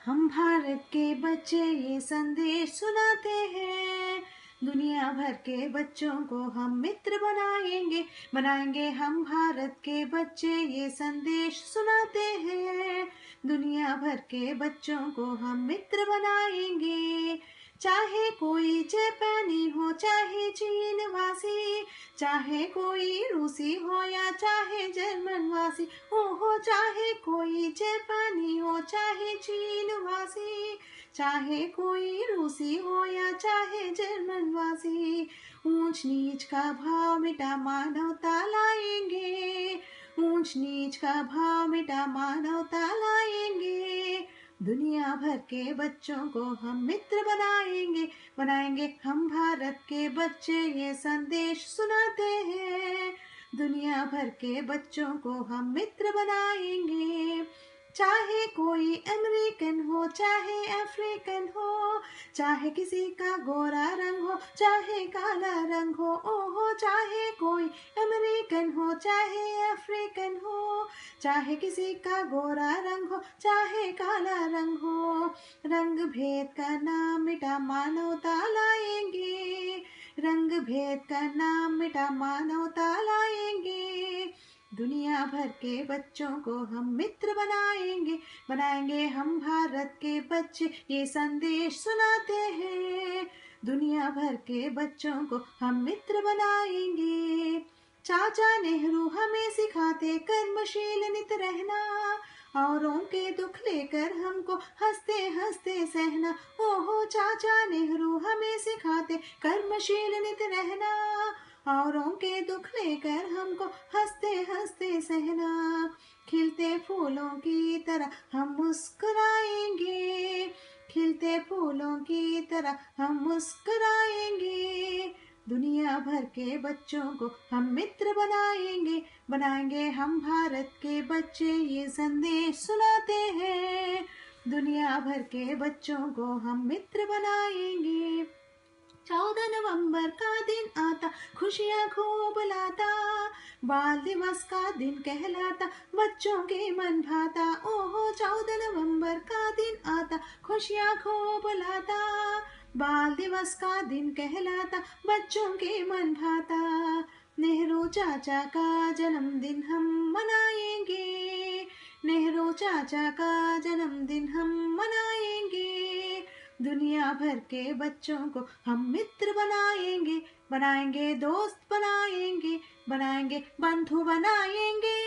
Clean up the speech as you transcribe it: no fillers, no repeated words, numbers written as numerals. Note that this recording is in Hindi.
हम भारत के बच्चे ये संदेश सुनाते हैं, दुनिया भर के बच्चों को हम मित्र बनाएंगे। बनाएंगे हम भारत के बच्चे ये संदेश सुनाते हैं, दुनिया भर के बच्चों को हम मित्र बनाएंगे। चाहे कोई जापानी हो चाहे चीन वासी, चाहे कोई रूसी हो या चाहे जर्मन वासी, हो चाहे कोई जापानी हो चाहे चीन वासी, चाहे कोई रूसी हो या चाहे जर्मन वासी। ऊंच नीच का भाव मिटा मानवता लाएंगे, ऊंच नीच का भाव मिटा मानवता लाएंगे। दुनिया भर के बच्चों को हम मित्र बनाएंगे। बनाएंगे हम भारत के बच्चे ये संदेश सुनाते हैं, दुनिया भर के बच्चों को हम मित्र बनाएंगे। चाहे कोई अमेरिकन हो चाहे अफ्रीकन हो, चाहे किसी का गोरा रंग हो चाहे काला रंग हो, ओहो चाहे कोई अमेरिकन हो चाहे अफ्रीकन हो, चाहे किसी का गोरा रंग हो चाहे काला रंग हो। रंग भेद का नाम मिटा मानवता लाएंगे, रंग भेद का नाम मिटा मानवता लाएंगे। दुनिया भर के बच्चों को हम मित्र बनाएंगे। बनाएंगे हम भारत के बच्चे ये संदेश सुनाते हैं, दुनिया भर के बच्चों को हम मित्र बनाएंगे। चाचा नेहरू हमें सिखाते कर्मशील नित रहना, औरों के दुख लेकर हमको हंसते हंसते सहना। ओहो चाचा नेहरू हमें सिखाते कर्मशील नित रहना, औरों के दुख लेकर हमको हंसते हंसते सहना। खिलते फूलों की तरह हम मुस्कुराएंगे, खिलते फूलों की तरह हम मुस्कुराएंगे। दुनिया भर के बच्चों को हम मित्र बनाएंगे। बनाएंगे हम भारत के बच्चे ये संदेश सुनाते हैं, दुनिया भर के बच्चों को हम मित्र बनाएंगे। 14 नवंबर का दिन आता खुशियाँ खूब लाता, बाल दिवस का दिन कहलाता बच्चों के मन भाता। ओहो 14 नवंबर का दिन आता खुशियाँ खूब लाता, बाल दिवस का दिन कहलाता बच्चों के मन भाता। नेहरू चाचा का जन्मदिन हम मनाएंगे, नेहरू चाचा का जन्मदिन हम मनाएंगे। दुनिया भर के बच्चों को हम मित्र बनाएंगे। बनाएंगे दोस्त बनाएंगे, बनाएंगे बंधु बनाएंगे।